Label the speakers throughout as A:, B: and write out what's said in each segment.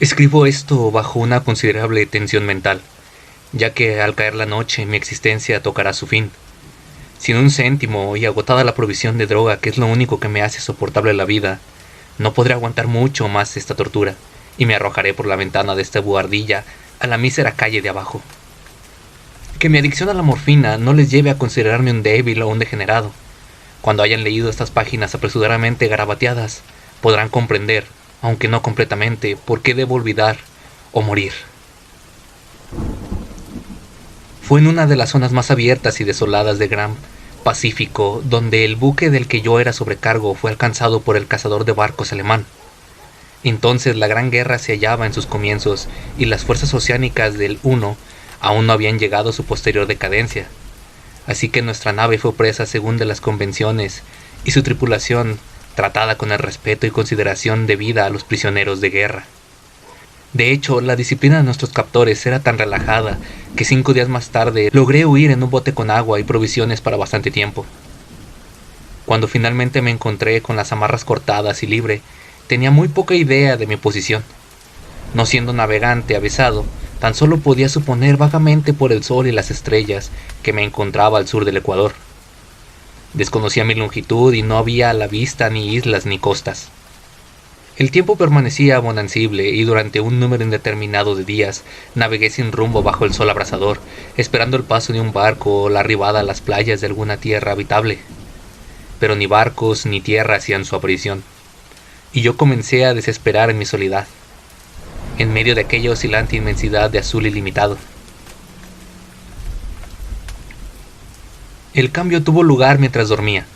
A: Escribo esto bajo una considerable tensión mental, ya que al caer la noche mi existencia tocará su fin. Sin un céntimo y agotada la provisión de droga, que es lo único que me hace soportable la vida, no podré aguantar mucho más esta tortura, y me arrojaré por la ventana de esta buhardilla a la mísera calle de abajo. Que mi adicción a la morfina no les lleve a considerarme un débil o un degenerado. Cuando hayan leído estas páginas apresuradamente garabateadas, podrán comprender, aunque no completamente, por qué debo olvidar o morir. Fue en una de las zonas más abiertas y desoladas del Gran Pacífico, donde el buque del que yo era sobrecargo fue alcanzado por el cazador de barcos alemán. Entonces la Gran Guerra se hallaba en sus comienzos y las fuerzas oceánicas del Uno aún no habían llegado a su posterior decadencia. Así que nuestra nave fue presa según de las convenciones y su tripulación tratada con el respeto y consideración debida a los prisioneros de guerra. De hecho, la disciplina de nuestros captores era tan relajada que 5 días más tarde logré huir en un bote con agua y provisiones para bastante tiempo. Cuando finalmente me encontré con las amarras cortadas y libre, tenía muy poca idea de mi posición. No siendo navegante avisado, tan solo podía suponer vagamente por el sol y las estrellas que me encontraba al sur del Ecuador. Desconocía mi longitud y no había a la vista ni islas ni costas. El tiempo permanecía bonancible y durante un número indeterminado de días navegué sin rumbo bajo el sol abrasador, esperando el paso de un barco o la arribada a las playas de alguna tierra habitable. Pero ni barcos ni tierra hacían su aparición, y yo comencé a desesperar en mi soledad, en medio de aquella oscilante inmensidad de azul ilimitado. El cambio tuvo lugar mientras dormía.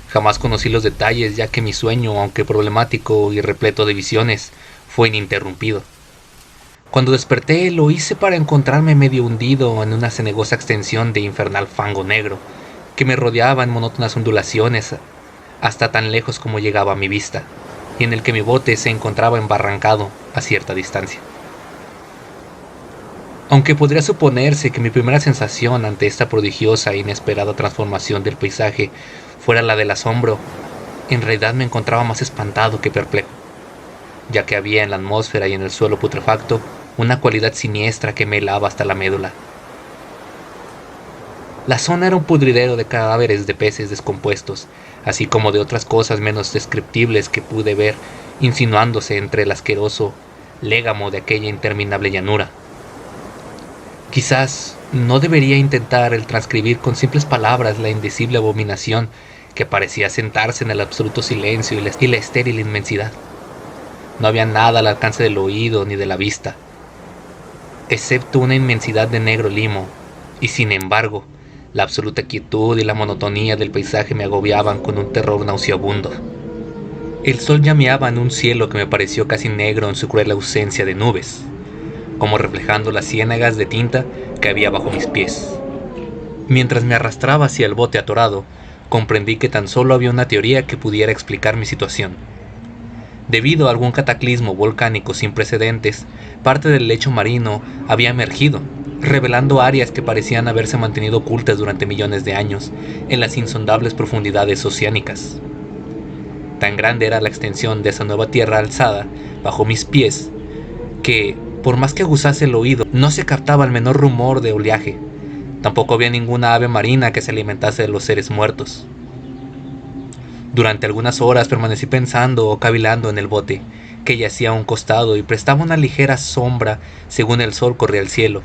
A: Jamás conocí los detalles, ya que mi sueño, aunque problemático y repleto de visiones, fue ininterrumpido. Cuando desperté, lo hice para encontrarme medio hundido en una cenagosa extensión de infernal fango negro, que me rodeaba en monótonas ondulaciones hasta tan lejos como llegaba a mi vista, y en el que mi bote se encontraba embarrancado a cierta distancia. Aunque podría suponerse que mi primera sensación ante esta prodigiosa e inesperada transformación del paisaje fuera la del asombro, en realidad me encontraba más espantado que perplejo, ya que había en la atmósfera y en el suelo putrefacto una cualidad siniestra que me helaba hasta la médula. La zona era un pudridero de cadáveres de peces descompuestos, así como de otras cosas menos descriptibles que pude ver insinuándose entre el asqueroso légamo de aquella interminable llanura. Quizás no debería intentar el transcribir con simples palabras la indecible abominación que parecía sentarse en el absoluto silencio y la estéril inmensidad. No había nada al alcance del oído ni de la vista, excepto una inmensidad de negro limo, y sin embargo, la absoluta quietud y la monotonía del paisaje me agobiaban con un terror nauseabundo. El sol llameaba en un cielo que me pareció casi negro en su cruel ausencia de nubes, como reflejando las ciénagas de tinta que había bajo mis pies. Mientras me arrastraba hacia el bote atorado, comprendí que tan solo había una teoría que pudiera explicar mi situación. Debido a algún cataclismo volcánico sin precedentes, parte del lecho marino había emergido, revelando áreas que parecían haberse mantenido ocultas durante millones de años en las insondables profundidades oceánicas. Tan grande era la extensión de esa nueva tierra alzada bajo mis pies que, por más que aguzase el oído, no se captaba el menor rumor de oleaje. Tampoco había ninguna ave marina que se alimentase de los seres muertos. Durante algunas horas permanecí pensando o cavilando en el bote, que yacía a un costado y prestaba una ligera sombra según el sol corría al cielo.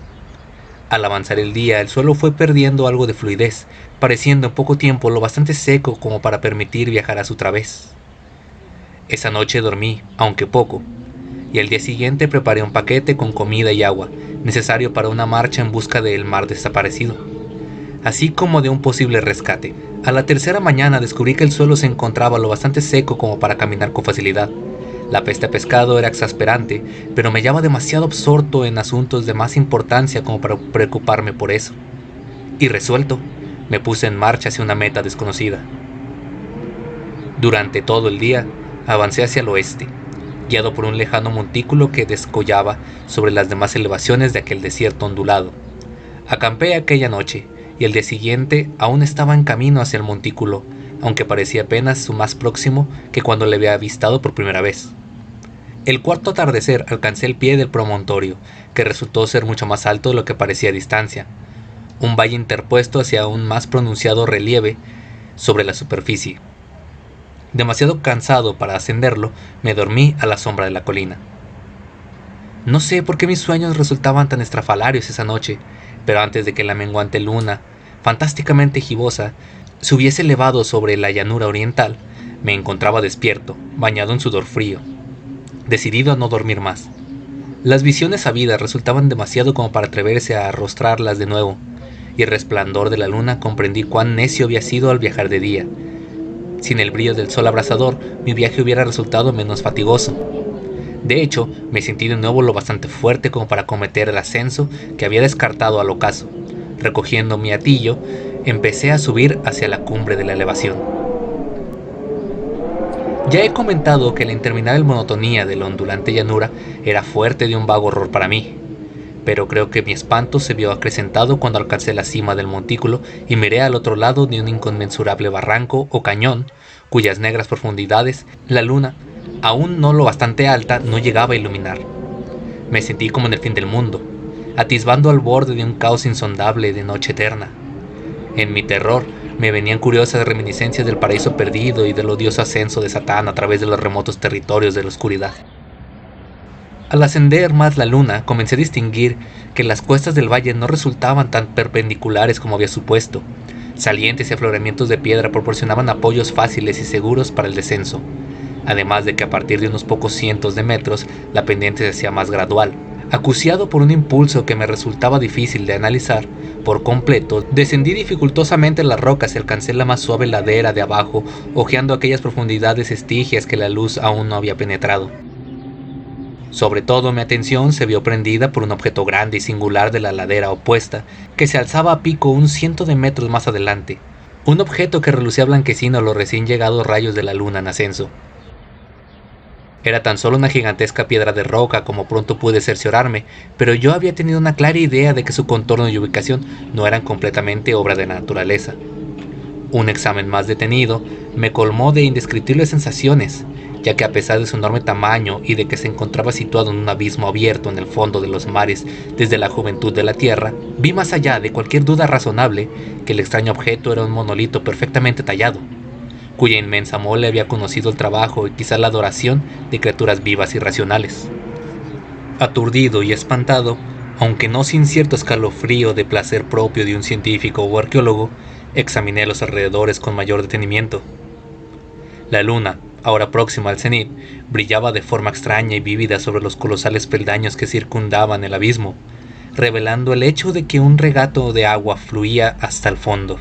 A: Al avanzar el día, el suelo fue perdiendo algo de fluidez, pareciendo en poco tiempo lo bastante seco como para permitir viajar a su través. Esa noche dormí, aunque poco, y al día siguiente preparé un paquete con comida y agua, necesario para una marcha en busca del mar desaparecido, así como de un posible rescate. A la tercera mañana descubrí que el suelo se encontraba lo bastante seco como para caminar con facilidad. La peste a pescado era exasperante, pero me hallaba demasiado absorto en asuntos de más importancia como para preocuparme por eso. Y resuelto, me puse en marcha hacia una meta desconocida. Durante todo el día, avancé hacia el oeste, guiado por un lejano montículo que descollaba sobre las demás elevaciones de aquel desierto ondulado. Acampé aquella noche, y el día siguiente aún estaba en camino hacia el montículo, aunque parecía apenas su más próximo que cuando le había avistado por primera vez. El cuarto atardecer alcancé el pie del promontorio, que resultó ser mucho más alto de lo que parecía a distancia. Un valle interpuesto hacia un más pronunciado relieve sobre la superficie. Demasiado cansado para ascenderlo, me dormí a la sombra de la colina. No sé por qué mis sueños resultaban tan estrafalarios esa noche, pero antes de que la menguante luna, fantásticamente gibosa, se hubiese elevado sobre la llanura oriental, me encontraba despierto, bañado en sudor frío, decidido a no dormir más. Las visiones sabidas resultaban demasiado como para atreverse a arrostrarlas de nuevo, y el resplandor de la luna comprendí cuán necio había sido al viajar de día. Sin el brillo del sol abrasador, mi viaje hubiera resultado menos fatigoso. De hecho, me sentí de nuevo lo bastante fuerte como para acometer el ascenso que había descartado al ocaso. Recogiendo mi hatillo, empecé a subir hacia la cumbre de la elevación. Ya he comentado que la interminable monotonía de la ondulante llanura era fuerte de un vago horror para mí, pero creo que mi espanto se vio acrecentado cuando alcancé la cima del montículo y miré al otro lado de un inconmensurable barranco o cañón, cuyas negras profundidades la luna, aún no lo bastante alta, no llegaba a iluminar. Me sentí como en el fin del mundo, atisbando al borde de un caos insondable de noche eterna. En mi terror me venían curiosas reminiscencias del paraíso perdido y del odioso ascenso de Satán a través de los remotos territorios de la oscuridad. Al ascender más la luna, comencé a distinguir que las cuestas del valle no resultaban tan perpendiculares como había supuesto. Salientes y afloramientos de piedra proporcionaban apoyos fáciles y seguros para el descenso, además de que a partir de unos pocos cientos de metros la pendiente se hacía más gradual. Acuciado por un impulso que me resultaba difícil de analizar por completo, descendí dificultosamente las rocas y alcancé la más suave ladera de abajo, hojeando aquellas profundidades estigias que la luz aún no había penetrado. Sobre todo mi atención se vio prendida por un objeto grande y singular de la ladera opuesta, que se alzaba a pico un ciento de metros más adelante, un objeto que relucía blanquecino a los recién llegados rayos de la luna en ascenso. Era tan solo una gigantesca piedra de roca, como pronto pude cerciorarme, pero yo había tenido una clara idea de que su contorno y ubicación no eran completamente obra de la naturaleza. Un examen más detenido me colmó de indescriptibles sensaciones, ya que a pesar de su enorme tamaño y de que se encontraba situado en un abismo abierto en el fondo de los mares desde la juventud de la Tierra, vi más allá de cualquier duda razonable que el extraño objeto era un monolito perfectamente tallado, cuya inmensa mole había conocido el trabajo y quizá la adoración de criaturas vivas y racionales. Aturdido y espantado, aunque no sin cierto escalofrío de placer propio de un científico o arqueólogo, examiné los alrededores con mayor detenimiento. La luna, ahora próxima al cenit, brillaba de forma extraña y vívida sobre los colosales peldaños que circundaban el abismo, revelando el hecho de que un regato de agua fluía hasta el fondo,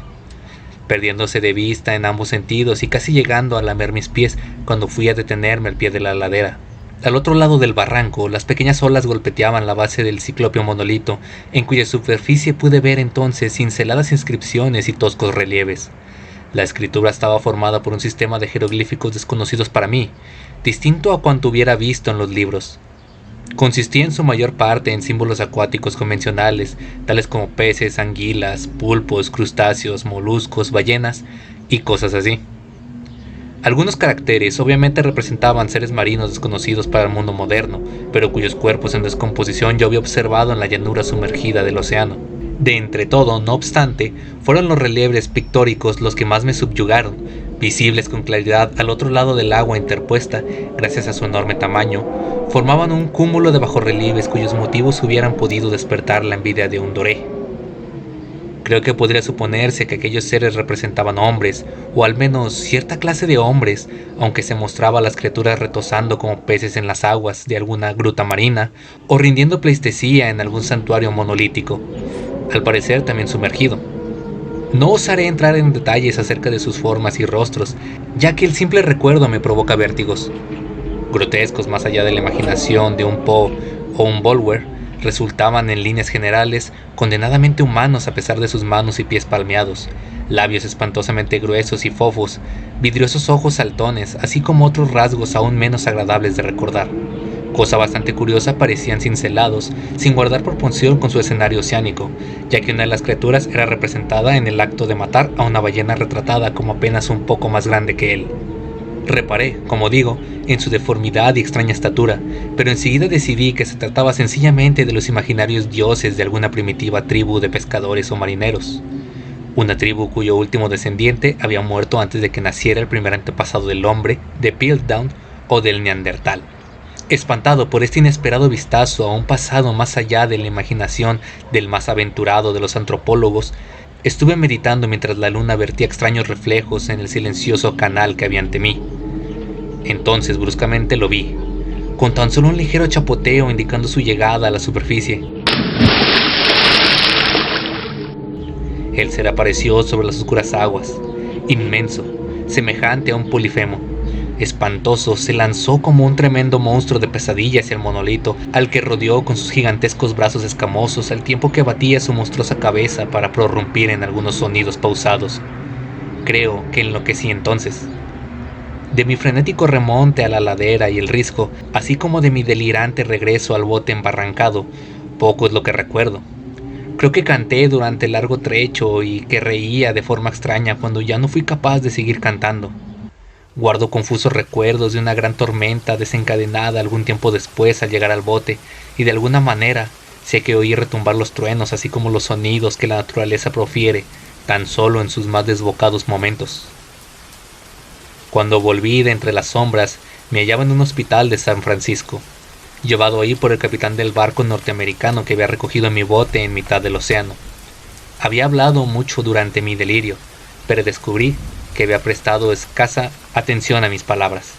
A: perdiéndose de vista en ambos sentidos y casi llegando a lamer mis pies cuando fui a detenerme al pie de la ladera. Al otro lado del barranco, las pequeñas olas golpeteaban la base del ciclópeo monolito, en cuya superficie pude ver entonces cinceladas inscripciones y toscos relieves. La escritura estaba formada por un sistema de jeroglíficos desconocidos para mí, distinto a cuanto hubiera visto en los libros. Consistía en su mayor parte en símbolos acuáticos convencionales, tales como peces, anguilas, pulpos, crustáceos, moluscos, ballenas y cosas así. Algunos caracteres obviamente representaban seres marinos desconocidos para el mundo moderno, pero cuyos cuerpos en descomposición yo había observado en la llanura sumergida del océano. De entre todo, no obstante, fueron los relieves pictóricos los que más me subyugaron, visibles con claridad al otro lado del agua interpuesta, gracias a su enorme tamaño, formaban un cúmulo de bajorrelieves cuyos motivos hubieran podido despertar la envidia de un doré. Creo que podría suponerse que aquellos seres representaban hombres, o al menos cierta clase de hombres, aunque se mostraba a las criaturas retozando como peces en las aguas de alguna gruta marina, o rindiendo pleistesía en algún santuario monolítico, al parecer también sumergido. No osaré entrar en detalles acerca de sus formas y rostros, ya que el simple recuerdo me provoca vértigos. Grotescos más allá de la imaginación de un Poe o un Bulwer, resultaban en líneas generales condenadamente humanos a pesar de sus manos y pies palmeados, labios espantosamente gruesos y fofos, vidriosos ojos saltones, así como otros rasgos aún menos agradables de recordar. Cosa bastante curiosa, parecían cincelados, sin guardar proporción con su escenario oceánico, ya que una de las criaturas era representada en el acto de matar a una ballena retratada como apenas un poco más grande que él. Reparé, como digo, en su deformidad y extraña estatura, pero enseguida decidí que se trataba sencillamente de los imaginarios dioses de alguna primitiva tribu de pescadores o marineros. Una tribu cuyo último descendiente había muerto antes de que naciera el primer antepasado del hombre, de Piltdown o del Neandertal. Espantado por este inesperado vistazo a un pasado más allá de la imaginación del más aventurado de los antropólogos, estuve meditando mientras la luna vertía extraños reflejos en el silencioso canal que había ante mí. Entonces bruscamente lo vi, con tan solo un ligero chapoteo indicando su llegada a la superficie. El ser apareció sobre las oscuras aguas, inmenso, semejante a un polifemo. Espantoso, se lanzó como un tremendo monstruo de pesadilla hacia el monolito, al que rodeó con sus gigantescos brazos escamosos al tiempo que batía su monstruosa cabeza para prorrumpir en algunos sonidos pausados. Creo que enloquecí entonces. De mi frenético remonte a la ladera y el risco, así como de mi delirante regreso al bote embarrancado, poco es lo que recuerdo. Creo que canté durante el largo trecho y que reía de forma extraña cuando ya no fui capaz de seguir cantando. Guardo confusos recuerdos de una gran tormenta desencadenada algún tiempo después al llegar al bote, y de alguna manera sé que oí retumbar los truenos así como los sonidos que la naturaleza profiere tan solo en sus más desbocados momentos. Cuando volví de entre las sombras, me hallaba en un hospital de San Francisco, llevado ahí por el capitán del barco norteamericano que había recogido mi bote en mitad del océano. Había hablado mucho durante mi delirio, pero descubrí que había prestado escasa atención a mis palabras.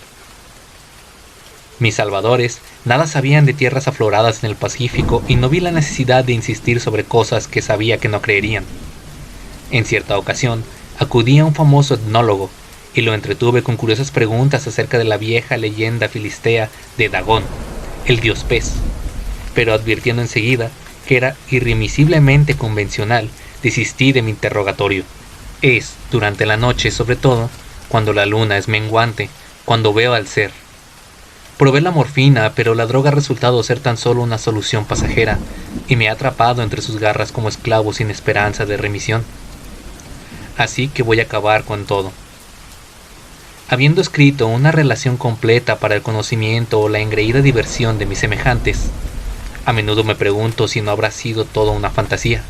A: Mis salvadores nada sabían de tierras afloradas en el Pacífico y no vi la necesidad de insistir sobre cosas que sabía que no creerían. En cierta ocasión, acudí a un famoso etnólogo y lo entretuve con curiosas preguntas acerca de la vieja leyenda filistea de Dagón, el dios pez, pero advirtiendo enseguida que era irremisiblemente convencional, desistí de mi interrogatorio. Es, durante la noche sobre todo, cuando la luna es menguante, cuando veo al ser. Probé la morfina, pero la droga ha resultado ser tan solo una solución pasajera, y me ha atrapado entre sus garras como esclavo sin esperanza de remisión. Así que voy a acabar con todo. Habiendo escrito una relación completa para el conocimiento o la engreída diversión de mis semejantes, a menudo me pregunto si no habrá sido toda una fantasía.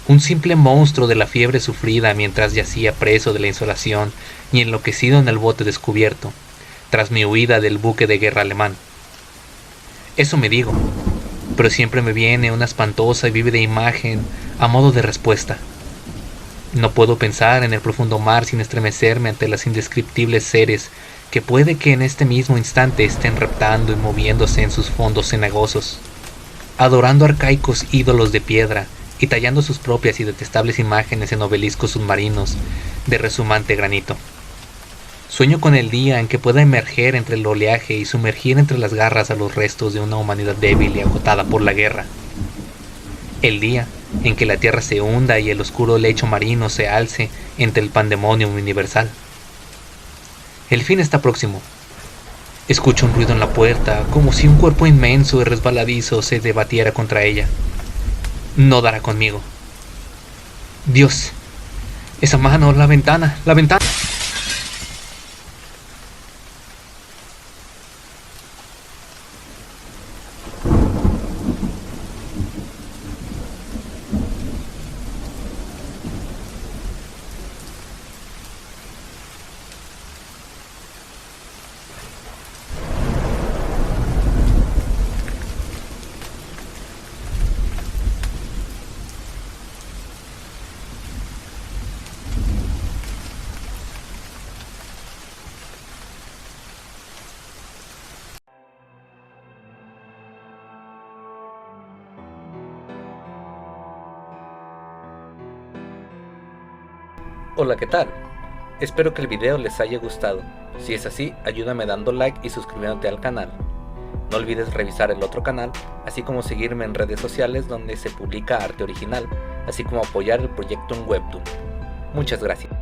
A: Un simple monstruo de la fiebre sufrida mientras yacía preso de la insolación y enloquecido en el bote descubierto, tras mi huida del buque de guerra alemán. Eso me digo, pero siempre me viene una espantosa y vívida imagen a modo de respuesta. No puedo pensar en el profundo mar sin estremecerme ante los indescriptibles seres que puede que en este mismo instante estén reptando y moviéndose en sus fondos cenagosos, adorando arcaicos ídolos de piedra y tallando sus propias y detestables imágenes en obeliscos submarinos de resumante granito. Sueño con el día en que pueda emerger entre el oleaje y sumergir entre las garras a los restos de una humanidad débil y agotada por la guerra. El día en que la tierra se hunda y el oscuro lecho marino se alce entre el pandemonium universal. El fin está próximo. Escucho un ruido en la puerta, como si un cuerpo inmenso y resbaladizo se debatiera contra ella. No dará conmigo. Dios, esa mano, la ventana, la ventana. Hola, ¿qué tal? Espero que el video les haya gustado. Si es así, ayúdame dando like y suscribiéndote al canal. No olvides revisar el otro canal, así como seguirme en redes sociales donde se publica arte original, así como apoyar el proyecto en Webtoon. Muchas gracias.